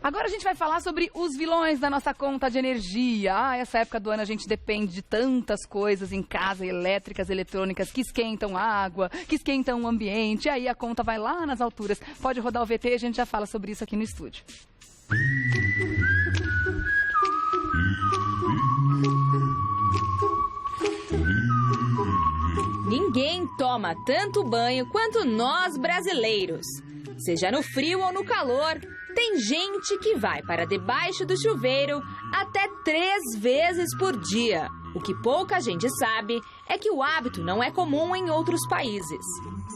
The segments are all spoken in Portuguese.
Agora a gente vai falar sobre os vilões da nossa conta de energia. Essa época do ano a gente depende de tantas coisas em casa, elétricas, eletrônicas, que esquentam a água, que esquentam o ambiente. E aí a conta vai lá nas alturas. Pode rodar o VT e a gente já fala sobre isso aqui no estúdio. Ninguém toma tanto banho quanto nós brasileiros. Seja no frio ou no calor, tem gente que vai para debaixo do chuveiro até 3 vezes por dia. O que pouca gente sabe é que o hábito não é comum em outros países.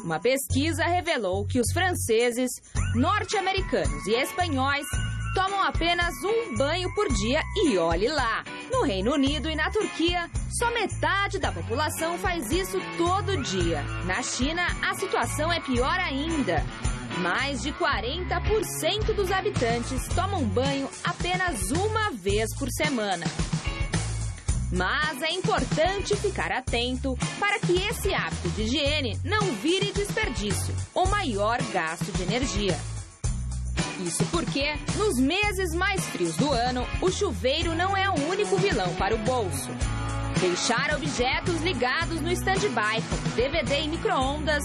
Uma pesquisa revelou que os franceses, norte-americanos e espanhóis tomam apenas 1 banho por dia e olhe lá. No Reino Unido e na Turquia, só metade da população faz isso todo dia. Na China, a situação é pior ainda. Mais de 40% dos habitantes tomam banho apenas 1 vez por semana. Mas é importante ficar atento para que esse hábito de higiene não vire desperdício ou maior gasto de energia. Isso porque, nos meses mais frios do ano, o chuveiro não é o único vilão para o bolso. Deixar objetos ligados no stand-by, como DVD e micro-ondas,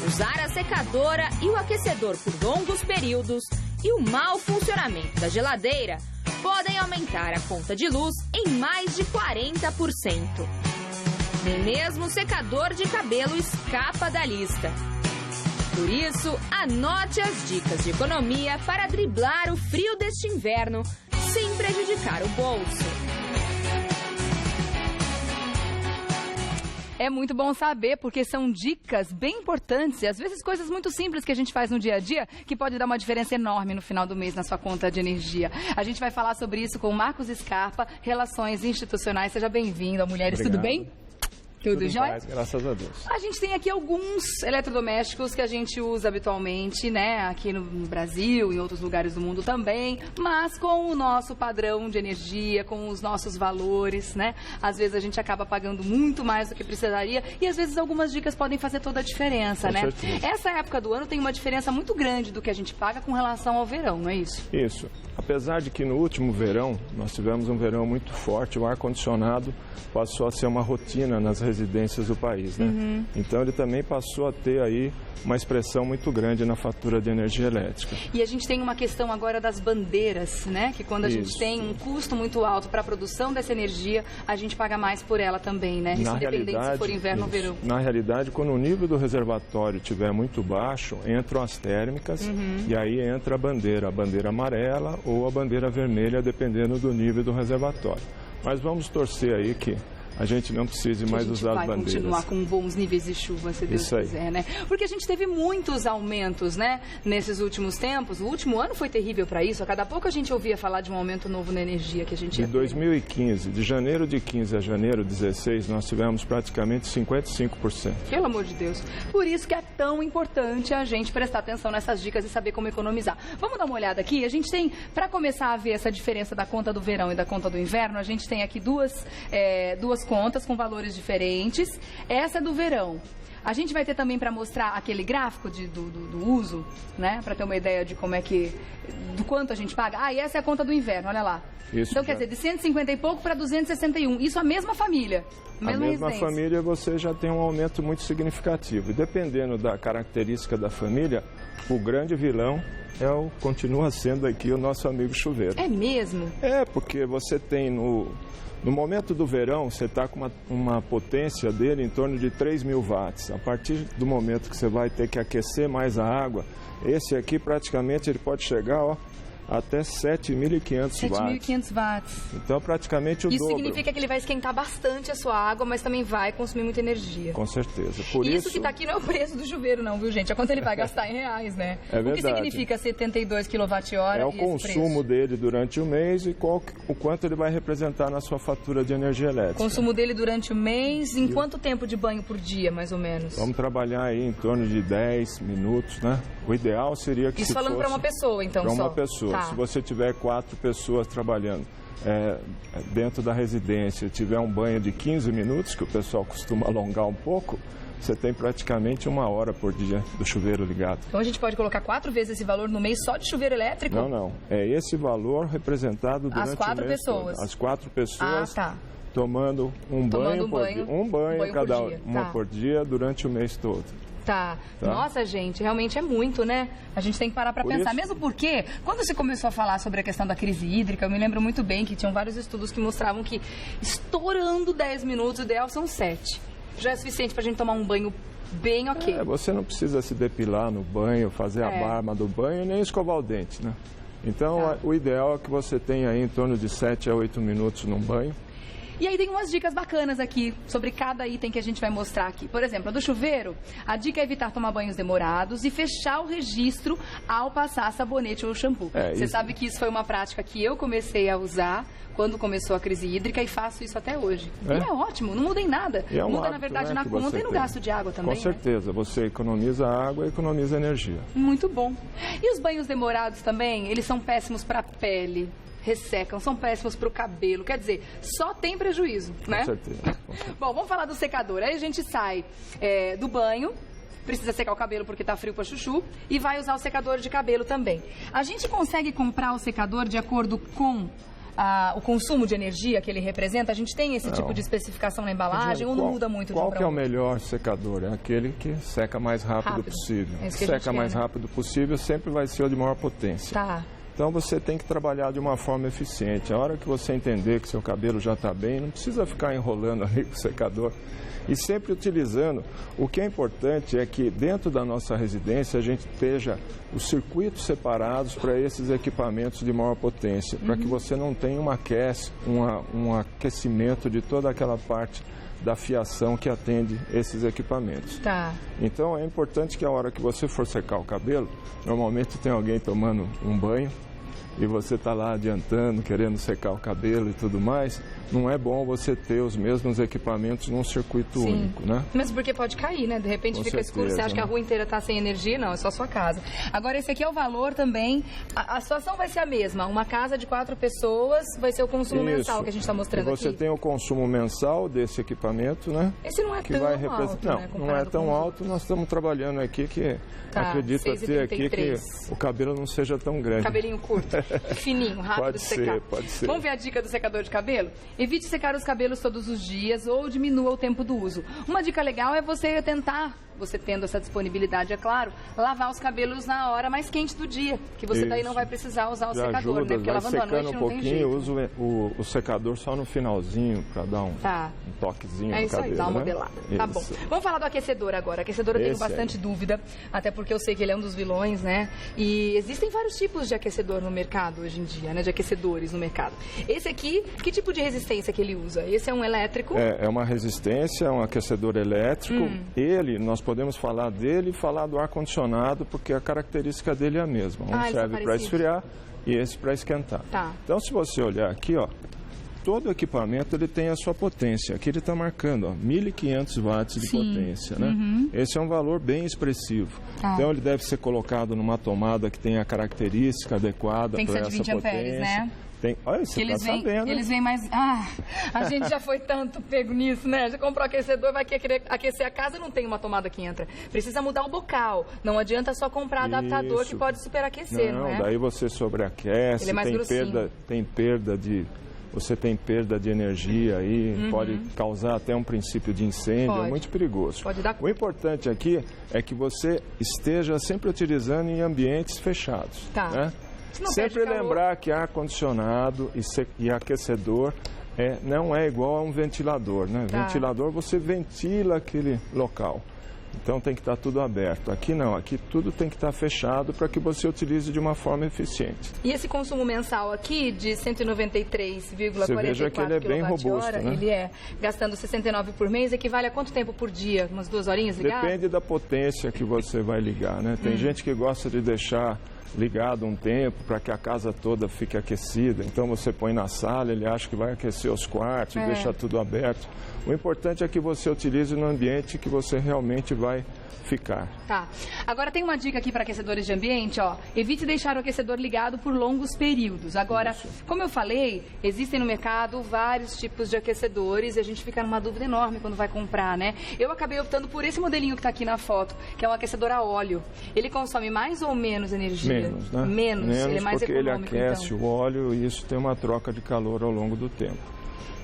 usar a secadora e o aquecedor por longos períodos e o mau funcionamento da geladeira podem aumentar a conta de luz em mais de 40%. Nem mesmo o secador de cabelo escapa da lista. Por isso, anote as dicas de economia para driblar o frio deste inverno sem prejudicar o bolso. É muito bom saber, porque são dicas bem importantes e às vezes coisas muito simples que a gente faz no dia a dia que pode dar uma diferença enorme no final do mês na sua conta de energia. A gente vai falar sobre isso com o Marcos Scarpa, Relações Institucionais. Seja bem-vindo, Mulheres. Obrigado. Tudo bem? Tudo jóia? Paz, graças a Deus. A gente tem aqui alguns eletrodomésticos que a gente usa habitualmente, né? Aqui no Brasil, em outros lugares do mundo também, mas com o nosso padrão de energia, com os nossos valores, né? Às vezes a gente acaba pagando muito mais do que precisaria e às vezes algumas dicas podem fazer toda a diferença, né? Certeza. Essa época do ano tem uma diferença muito grande do que a gente paga com relação ao verão, não é isso? Isso. Apesar de que no último verão, nós tivemos um verão muito forte, o ar-condicionado passou a ser uma rotina nas residências do país, né? Então ele também passou a ter aí uma expressão muito grande na fatura de energia elétrica. E a gente tem uma questão agora das bandeiras, né? Que quando a gente Isso. tem um custo muito alto para a produção dessa energia, a gente paga mais por ela também, né? Isso independente se for inverno ou verão. Na realidade, quando o nível do reservatório estiver muito baixo, entram as térmicas e aí entra a bandeira amarela ou a bandeira vermelha, dependendo do nível do reservatório. Mas vamos torcer aí que a gente não precise mais usar as bandeiras. A gente vai continuar com bons níveis de chuva, se Deus quiser, né? Porque a gente teve muitos aumentos, né? Nesses últimos tempos. O último ano foi terrível para isso. A cada pouco a gente ouvia falar de um aumento novo na energia que a gente ia ter. Em 2015, de janeiro de 15 a janeiro de 16, nós tivemos praticamente 55%. Pelo amor de Deus. Por isso que é tão importante a gente prestar atenção nessas dicas e saber como economizar. Vamos dar uma olhada aqui? A gente tem, para começar a ver essa diferença da conta do verão e da conta do inverno, a gente tem aqui duas contas com valores diferentes. Essa é do verão. A gente vai ter também para mostrar aquele gráfico do uso, né? Para ter uma ideia de como é que, do quanto a gente paga. E essa é a conta do inverno, olha lá. Isso então, quer dizer, de 150 e pouco para 261. Isso a mesma família. A mesma família você já tem um aumento muito significativo. E dependendo da característica da família, o grande vilão continua sendo aqui o nosso amigo chuveiro. É mesmo? É, porque você tem no momento do verão, você está com uma potência dele em torno de 3.000 watts. A partir do momento que você vai ter que aquecer mais a água, esse aqui praticamente ele pode chegar até 7.500 watts. 7.500 watts. Então, praticamente o dobro. Isso significa que ele vai esquentar bastante a sua água, mas também vai consumir muita energia. Com certeza. Isso que está aqui não é o preço do chuveiro, não, viu, gente? É quanto ele vai gastar em reais, né? É verdade. O que significa 72 kWh? É o consumo dele durante o mês e o quanto ele vai representar na sua fatura de energia elétrica. Consumo dele durante o mês, em quanto tempo de banho por dia, mais ou menos? Vamos trabalhar aí em torno de 10 minutos, né? O ideal seria que isso falando para uma pessoa, então, só? Para uma pessoa. Se você tiver 4 pessoas trabalhando dentro da residência, tiver um banho de 15 minutos, que o pessoal costuma alongar um pouco, você tem praticamente 1 hora por dia do chuveiro ligado. Então a gente pode colocar 4 vezes esse valor no mês só de chuveiro elétrico? Não. É esse valor representado durante as 4 o mês pessoas. todo. As 4 pessoas tá. tomando um banho por dia. Um banho cada uma por dia durante o mês todo. Tá. Nossa, gente, realmente é muito, né? A gente tem que parar para pensar. Mesmo porque, quando você começou a falar sobre a questão da crise hídrica, eu me lembro muito bem que tinham vários estudos que mostravam que estourando 10 minutos, o ideal são 7. Já é suficiente para a gente tomar um banho bem ok. Você não precisa se depilar no banho, fazer a barba do banho, nem escovar o dente, né? Então, o ideal é que você tenha aí em torno de 7 a 8 minutos num banho. E aí tem umas dicas bacanas aqui sobre cada item que a gente vai mostrar aqui. Por exemplo, a do chuveiro, a dica é evitar tomar banhos demorados e fechar o registro ao passar sabonete ou shampoo. Você sabe que isso foi uma prática que eu comecei a usar quando começou a crise hídrica e faço isso até hoje. E é ótimo, não muda em nada. Muda, na verdade, na conta e no gasto de água também. Com certeza, você economiza água e economiza energia. Muito bom. E os banhos demorados também, eles são péssimos para a pele. Ressecam, são péssimos para o cabelo. Quer dizer, só tem prejuízo, né? Com certeza. Bom, vamos falar do secador. Aí a gente sai do banho, precisa secar o cabelo porque tá frio para chuchu, e vai usar o secador de cabelo também. A gente consegue comprar o secador de acordo com o consumo de energia que ele representa? A gente tem esse tipo de especificação na embalagem ou não muda muito de um para outro? Qual que é o melhor secador? É aquele que seca mais rápido possível. É isso que seca mais rápido possível sempre vai ser o de maior potência. Tá. Então você tem que trabalhar de uma forma eficiente. A hora que você entender que seu cabelo já está bem, não precisa ficar enrolando ali com o secador. E sempre utilizando. O que é importante é que dentro da nossa residência a gente esteja os circuitos separados para esses equipamentos de maior potência, para que você não tenha um aquecimento de toda aquela parte da fiação que atende esses equipamentos. Tá. Então é importante que a hora que você for secar o cabelo, normalmente tem alguém tomando um banho e você está lá adiantando, querendo secar o cabelo e tudo mais, não é bom você ter os mesmos equipamentos num circuito único, né? Mesmo porque pode cair, né? De repente fica escuro, você acha que a rua inteira está sem energia? Não, é só a sua casa. Agora, esse aqui é o valor também. A situação vai ser a mesma. Uma casa de 4 pessoas vai ser o consumo mensal que a gente está mostrando aqui. Você tem o consumo mensal desse equipamento, né? Esse não é tão alto, né? Não é tão alto. Nós estamos trabalhando aqui que acredito até aqui que o cabelo não seja tão grande. Cabelinho curto, fininho, rápido de secar. Pode ser. Vamos ver a dica do secador de cabelo? Evite secar os cabelos todos os dias ou diminua o tempo do uso. Uma dica legal é você tentar, você tendo essa disponibilidade, é claro, lavar os cabelos na hora mais quente do dia, que você daí não vai precisar usar o secador, né? Porque lavando à noite não tem jeito. Eu uso o secador só no finalzinho para dar um toquezinho no cabelo. É isso aí, dá uma modelada. Tá bom. Vamos falar do aquecedor agora. Aquecedor eu tenho bastante dúvida, até porque eu sei que ele é um dos vilões, né? E existem vários tipos de aquecedor no mercado hoje em dia, né? De aquecedores no mercado. Esse aqui, que tipo de resistência que ele usa? Esse é um elétrico? É uma resistência, é um aquecedor elétrico. Nós podemos falar dele e falar do ar-condicionado, porque a característica dele é a mesma. Um serve para esfriar e esse para esquentar. Tá. Então, se você olhar aqui, ó, todo equipamento ele tem a sua potência. Aqui ele está marcando, ó, 1.500 watts de potência, né? Esse é um valor bem expressivo. Então, ele deve ser colocado numa tomada que tenha a característica adequada para essa potência. Tem que ser de 20 amperes, né? Olha, você está sabendo. Eles vêm mais... a gente já foi tanto pego nisso, né? Já comprou aquecedor, vai querer aquecer a casa, não tem uma tomada que entra. Precisa mudar o bocal. Não adianta só comprar adaptador que pode superaquecer, não é? Daí você sobreaquece, ele é mais você tem perda de energia aí, pode causar até um princípio de incêndio, é muito perigoso. O importante aqui é que você esteja sempre utilizando em ambientes fechados, né? Sempre lembrar que ar-condicionado e aquecedor não é igual a um ventilador, né? Ventilador, você ventila aquele local. Então tem que estar tudo aberto. Aqui não, aqui tudo tem que estar fechado para que você utilize de uma forma eficiente. E esse consumo mensal aqui de 193,44 você veja que ele é bem robusto, né? Ele gastando 69 por mês, equivale a quanto tempo por dia? Umas 2 horinhas ligado? Depende da potência que você vai ligar, né? Tem gente que gosta de deixar ligado um tempo para que a casa toda fique aquecida. Então você põe na sala, ele acha que vai aquecer os quartos, deixa tudo aberto. O importante é que você utilize no ambiente que você realmente vai ficar. Tá. Agora tem uma dica aqui para aquecedores de ambiente, ó. Evite deixar o aquecedor ligado por longos períodos. Agora, como eu falei, existem no mercado vários tipos de aquecedores e a gente fica numa dúvida enorme quando vai comprar, né? Eu acabei optando por esse modelinho que está aqui na foto, que é um aquecedor a óleo. Ele consome mais ou menos energia? Menos, né? Menos, ele é mais porque econômico, ele aquece então. o óleo e isso tem uma troca de calor ao longo do tempo.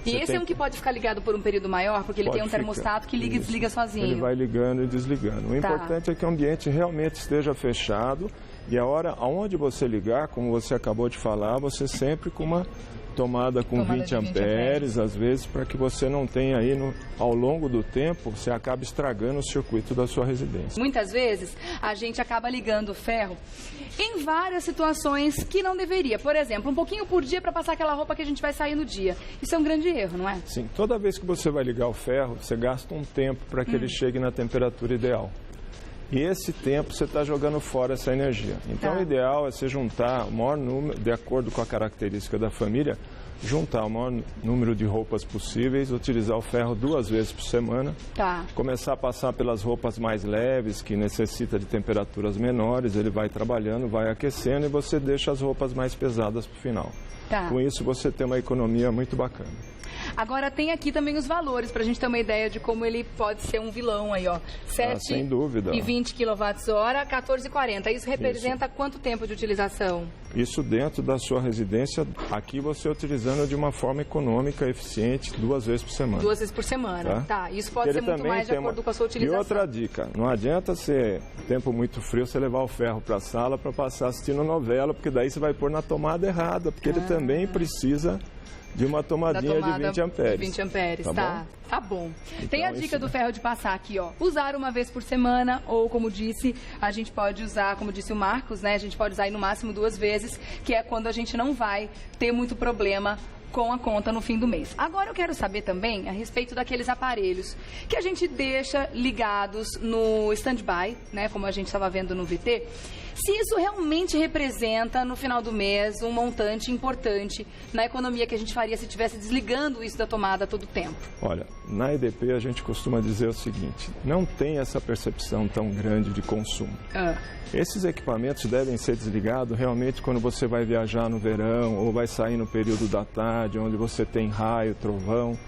E esse é um que pode ficar ligado por um período maior, porque ele tem um termostato que liga e desliga sozinho. Ele vai ligando e desligando. O importante é que o ambiente realmente esteja fechado e a hora aonde você ligar, como você acabou de falar, você sempre com uma tomada com 20 amperes, às vezes, para que você não tenha aí, ao longo do tempo, você acaba estragando o circuito da sua residência. Muitas vezes, a gente acaba ligando o ferro em várias situações que não deveria. Por exemplo, um pouquinho por dia para passar aquela roupa que a gente vai sair no dia. Isso é um grande erro, não é? Sim, toda vez que você vai ligar o ferro, você gasta um tempo para que ele chegue na temperatura ideal. E esse tempo você está jogando fora essa energia. Então, o ideal é você juntar o maior número, de acordo com a característica da família, juntar o maior número de roupas possíveis, utilizar o ferro 2 vezes por semana, começar a passar pelas roupas mais leves, que necessita de temperaturas menores, ele vai trabalhando, vai aquecendo e você deixa as roupas mais pesadas para o final. Com isso, você tem uma economia muito bacana. Agora tem aqui também os valores, para a gente ter uma ideia de como ele pode ser um vilão aí, ó. 7 sem dúvida. E 20 kWh, 14,40. Isso representa quanto tempo de utilização? Isso dentro da sua residência, aqui você utilizando de uma forma econômica, eficiente, 2 vezes por semana. 2 vezes por semana, Isso pode ser muito mais de acordo com a sua utilização. E outra dica, não adianta ser tempo muito frio, você levar o ferro para a sala para passar assistindo novela, porque daí você vai pôr na tomada errada, porque ele também precisa de uma tomadinha de 20 amperes. 20 amperes, tá bom. Então, tem a dica do ferro de passar aqui, ó. Usar uma vez por semana, ou como disse, a gente pode usar, como disse o Marcos, né? A gente pode usar aí no máximo 2 vezes, que é quando a gente não vai ter muito problema com a conta no fim do mês. Agora eu quero saber também a respeito daqueles aparelhos que a gente deixa ligados no stand-by, né, como a gente estava vendo no VT, se isso realmente representa no final do mês um montante importante na economia que a gente faria se estivesse desligando isso da tomada a todo tempo. Olha, na EDP a gente costuma dizer o seguinte, não tem essa percepção tão grande de consumo. Esses equipamentos devem ser desligados realmente quando você vai viajar no verão ou vai sair no período da tarde, onde você tem raio, trovão.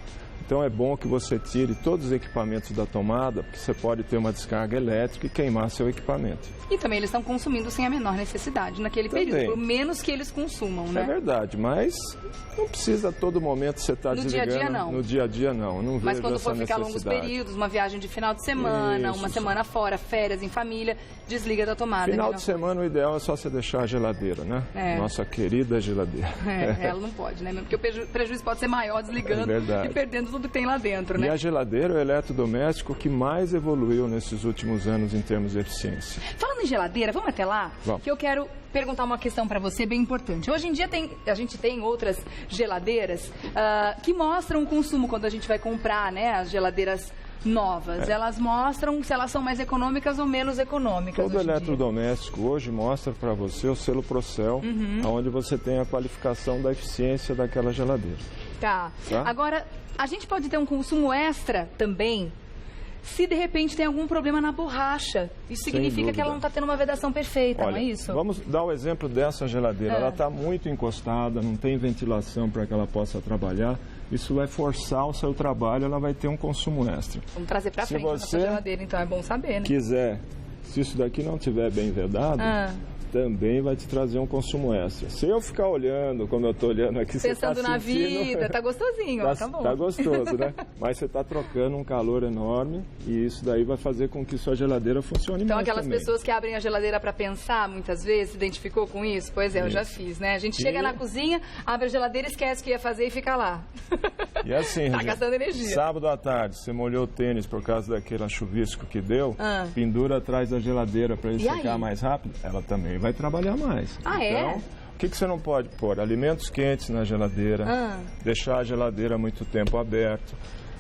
Então é bom que você tire todos os equipamentos da tomada, porque você pode ter uma descarga elétrica e queimar seu equipamento. E também eles estão consumindo sem a menor necessidade naquele período, por menos que eles consumam, né? É verdade, mas não precisa a todo momento você estar desligando. No dia a dia, não. No dia a dia, não. Eu não vejo essa necessidade. Mas quando for ficar longos períodos, uma viagem de final de semana, uma semana fora, férias em família, desliga da tomada. Final de semana, o ideal é só você deixar a geladeira, né? Nossa querida geladeira. Ela não pode, né? Porque o prejuízo pode ser maior desligando e perdendo tudo que tem lá dentro, né? E a geladeira é o eletrodoméstico que mais evoluiu nesses últimos anos em termos de eficiência. Falando em geladeira, vamos até lá? Vamos. Que eu quero perguntar uma questão para você bem importante. Hoje em dia a gente tem outras geladeiras que mostram o consumo quando a gente vai comprar, né? As geladeiras novas. Elas mostram se elas são mais econômicas ou menos econômicas. Todo eletrodoméstico hoje mostra para você o selo Procel, onde você tem a qualificação da eficiência daquela geladeira. Tá. Agora, a gente pode ter um consumo extra também se de repente tem algum problema na borracha. Isso significa que ela não está tendo uma vedação perfeita, Olha, não é isso? Vamos dar o exemplo dessa geladeira. Ela está muito encostada, não tem ventilação para que ela possa trabalhar. Isso vai forçar o seu trabalho, ela vai ter um consumo extra. Vamos trazer para frente essa geladeira, então é bom saber, né? Se isso daqui não estiver bem vedado, também vai te trazer um consumo extra. Se eu ficar olhando, como eu estou olhando aqui, você está pensando na vida, tá gostosinho, tá bom. Tá gostoso, né? Mas você está trocando um calor enorme e isso daí vai fazer com que sua geladeira funcione então, mais aquelas também. pessoas que abrem a geladeira para pensar, muitas vezes, se identificou com isso? Pois é, eu já fiz, né? A gente chega na cozinha, abre a geladeira, esquece o que ia fazer e fica lá. E assim, tá gastando energia. Sábado à tarde, você molhou o tênis por causa daquele chuvisco que deu, pendura atrás da geladeira para ele secar mais rápido, ela também vai trabalhar mais. Então, o que você não pode pôr? Alimentos quentes na geladeira, deixar a geladeira muito tempo aberto.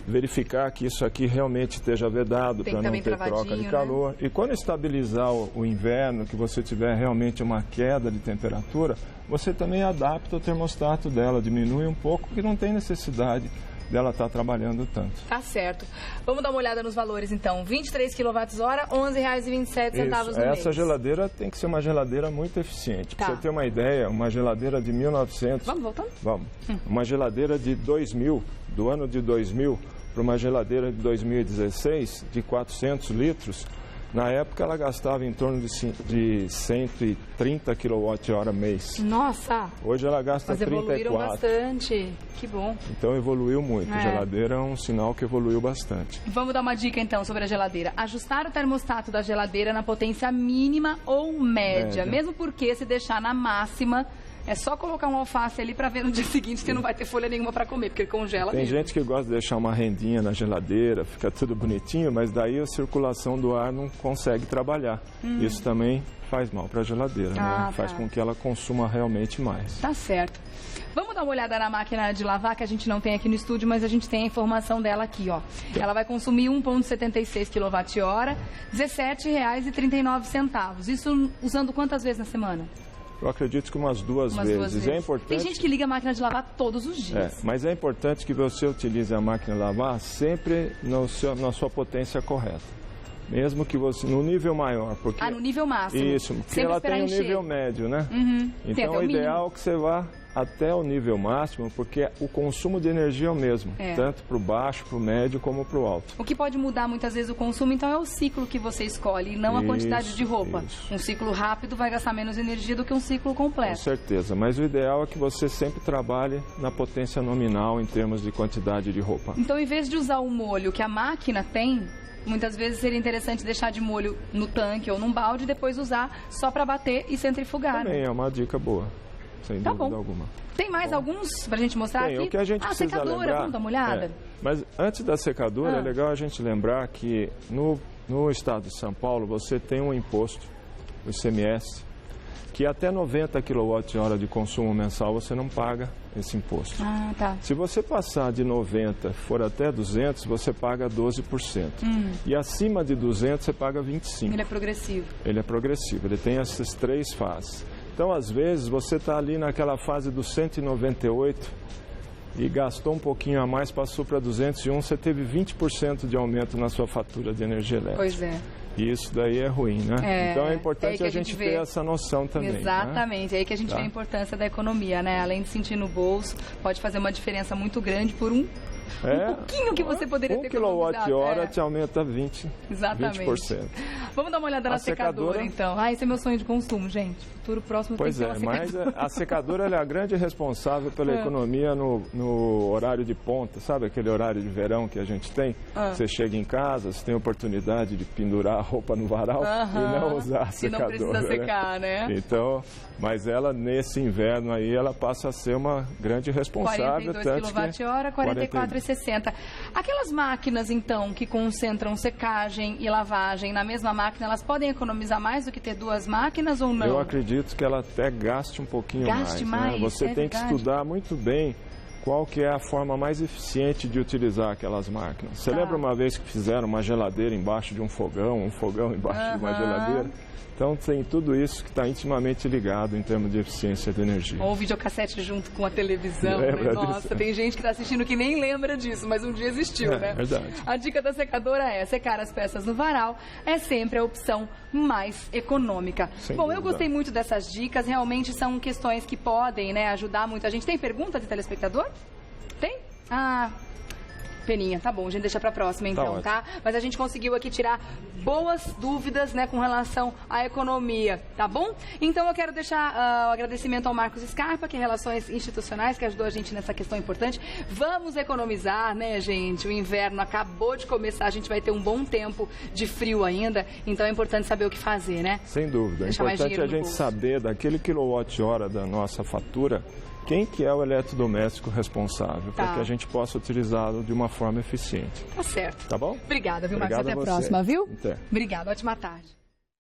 verificar que isso aqui realmente esteja vedado para não ter troca de calor. Né? E quando estabilizar o inverno, que você tiver realmente uma queda de temperatura, você também adapta o termostato dela, diminui um pouco, porque não tem necessidade dela estar trabalhando tanto. Tá certo. Vamos dar uma olhada nos valores então. 23 kWh, R$11,27 no mês. Essa geladeira tem que ser uma geladeira muito eficiente. Para você ter uma ideia, uma geladeira de 1900... Vamos voltar? Vamos. Uma geladeira de 2000, do ano de 2000, para uma geladeira de 2016, de 400 litros, na época ela gastava em torno de 130 kWh mês. Nossa! Hoje ela gasta 34. Mas evoluíram bastante. Que bom. Então evoluiu muito. A geladeira é um sinal que evoluiu bastante. Vamos dar uma dica então sobre a geladeira. Ajustar o termostato da geladeira na potência mínima ou média. Mesmo porque se deixar na máxima... É só colocar um alface ali para ver no dia seguinte que você não vai ter folha nenhuma para comer, porque ele congela mesmo. Tem gente que gosta de deixar uma rendinha na geladeira, fica tudo bonitinho, mas daí a circulação do ar não consegue trabalhar. Isso também faz mal para a geladeira, né? Faz com que ela consuma realmente mais. Tá certo. Vamos dar uma olhada na máquina de lavar, que a gente não tem aqui no estúdio, mas a gente tem a informação dela aqui, ó. Ela vai consumir 1,76 kWh, R$17,39. Isso usando quantas vezes na semana? Eu acredito que umas duas vezes. É importante... Tem gente que liga a máquina de lavar todos os dias. Mas é importante que você utilize a máquina de lavar sempre na sua potência correta. Mesmo que você... no nível maior. Porque... no nível máximo. Isso, porque ela tem um nível médio, né? Então o ideal é que você vá até o nível máximo, porque o consumo de energia é o mesmo. Tanto para o baixo, para o médio, como para o alto. O que pode mudar muitas vezes o consumo, então, é o ciclo que você escolhe, e não a quantidade de roupa. Um ciclo rápido vai gastar menos energia do que um ciclo completo. Com certeza, mas o ideal é que você sempre trabalhe na potência nominal em termos de quantidade de roupa. Então, em vez de usar o molho que a máquina tem, muitas vezes seria interessante deixar de molho no tanque ou num balde e depois usar só para bater e centrifugar. Também é uma dica boa. Sem dúvida alguma. Tem mais alguns pra gente mostrar aqui? O que a gente precisa secadora, lembrar, vamos dar uma olhada? Mas antes da secadora, é legal a gente lembrar que no estado de São Paulo você tem um imposto, o ICMS, que até 90 kWh de consumo mensal você não paga esse imposto. Se você passar de 90 for até 200, você paga 12%. E acima de 200 você paga 25%. Ele é progressivo. Ele é progressivo, ele tem essas três fases. Então, às vezes, você está ali naquela fase do 198 e gastou um pouquinho a mais, passou para 201, você teve 20% de aumento na sua fatura de energia elétrica. Pois é. E isso daí é ruim, né? Então é importante a gente ter essa noção também. Exatamente, é aí que a gente vê a importância da economia, né? Além de sentir no bolso, pode fazer uma diferença muito grande por um pouquinho que você poderia ter economizado. 1 kWh te aumenta 20%. Exatamente. 20%. Vamos dar uma olhada na secadora, então. Esse é meu sonho de consumo, gente. Futuro próximo tem que ter uma secadora. Mas a secadora ela é a grande responsável pela economia no horário de ponta, sabe? Aquele horário de verão que a gente tem. Você chega em casa, você tem a oportunidade de pendurar a roupa no varal e não usar a secadora. E não precisa secar, né? Então, mas ela nesse inverno aí, ela passa a ser uma grande responsável. 42 kWh, 44,60. Aquelas máquinas, então, que concentram secagem e lavagem na mesma máquina, elas podem economizar mais do que ter duas máquinas ou não? Eu acredito que ela até gaste um pouquinho mais. Né? Você tem que estudar muito bem qual que é a forma mais eficiente de utilizar aquelas máquinas. Você lembra uma vez que fizeram uma geladeira embaixo de um fogão embaixo de uma geladeira? Então tem tudo isso que está intimamente ligado em termos de eficiência de energia. Ou o videocassete junto com a televisão, né? Nossa, tem gente que está assistindo que nem lembra disso, mas um dia existiu, né? É verdade. A dica da secadora é secar as peças no varal, é sempre a opção mais econômica. Bom, eu gostei muito dessas dicas, realmente são questões que podem, né, ajudar muito a gente. Tem pergunta de telespectador? Tem? Peninha, tá bom, a gente deixa pra próxima então, tá? Mas a gente conseguiu aqui tirar boas dúvidas, né, com relação à economia, tá bom? Então eu quero deixar o agradecimento ao Marcos Scarpa, que é Relações Institucionais, que ajudou a gente nessa questão importante. Vamos economizar, né, gente? O inverno acabou de começar, a gente vai ter um bom tempo de frio ainda, então é importante saber o que fazer, né? Sem dúvida, é importante a gente saber daquele quilowatt-hora da nossa fatura, quem que é o eletrodoméstico responsável, para que a gente possa utilizá-lo de uma forma eficiente. Tá certo. Tá bom? Obrigada, viu, Marcos? Até a próxima, viu? Até. Obrigada, ótima tarde.